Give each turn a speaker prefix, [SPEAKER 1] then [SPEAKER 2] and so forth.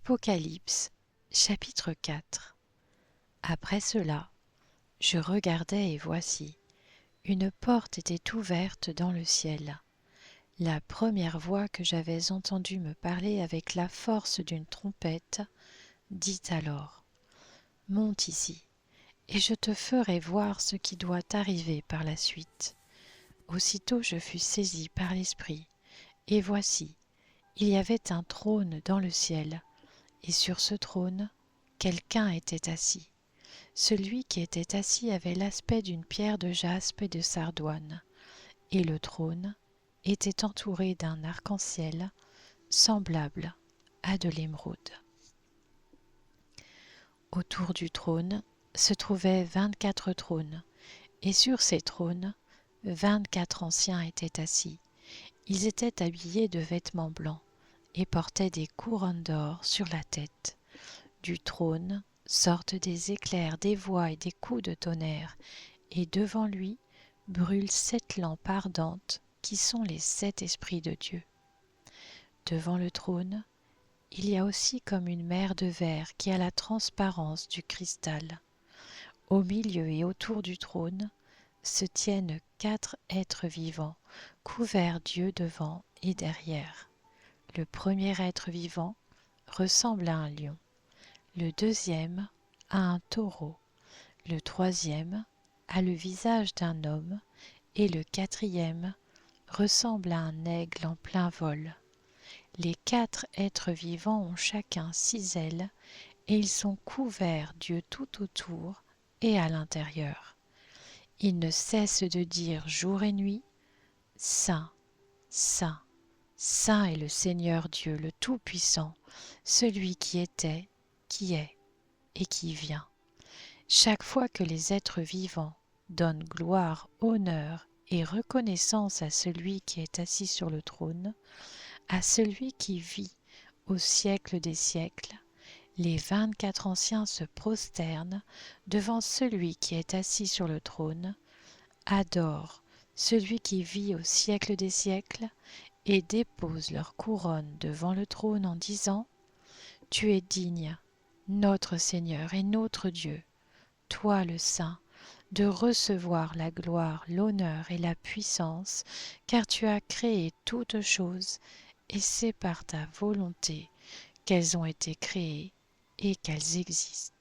[SPEAKER 1] Apocalypse, chapitre 4. Après cela, je regardai et voici, une porte était ouverte dans le ciel. La première voix que j'avais entendue me parler avec la force d'une trompette dit alors : « Monte ici, et je te ferai voir ce qui doit arriver par la suite. » Aussitôt je fus saisi par l'Esprit, et voici, il y avait un trône dans le ciel, et sur ce trône, quelqu'un était assis. Celui qui était assis avait l'aspect d'une pierre de jaspe et de sardoine, et le trône était entouré d'un arc-en-ciel semblable à de l'émeraude. Autour du trône se trouvaient 24 trônes, et sur ces trônes, 24 anciens étaient assis. Ils étaient habillés de vêtements blancs et portaient des couronnes d'or sur la tête. Du trône sortent des éclairs, des voix et des coups de tonnerre, et devant lui brûlent 7 lampes ardentes qui sont les 7 esprits de Dieu. Devant le trône, il y a aussi comme une mer de verre qui a la transparence du cristal. Au milieu et autour du trône se tiennent 4 êtres vivants, couverts d'yeux devant et derrière. Le premier être vivant ressemble à un lion, le deuxième à un taureau, le troisième a le visage d'un homme, et le quatrième ressemble à un aigle en plein vol. Les 4 êtres vivants ont chacun 6 ailes, et ils sont couverts d'yeux tout autour et à l'intérieur. Ils ne cessent de dire jour et nuit : Saint, Saint, Saint est le Seigneur Dieu, le Tout-Puissant, celui qui était, qui est et qui vient. Chaque fois que les êtres vivants donnent gloire, honneur et reconnaissance à celui qui est assis sur le trône, à celui qui vit au siècle des siècles, les 24 anciens se prosternent devant celui qui est assis sur le trône, adorent celui qui vit au siècle des siècles et déposent leur couronne devant le trône en disant : « Tu es digne, notre Seigneur et notre Dieu, toi le Saint, de recevoir la gloire, l'honneur et la puissance, car tu as créé toutes choses, et c'est par ta volonté qu'elles ont été créées et qu'elles existent. »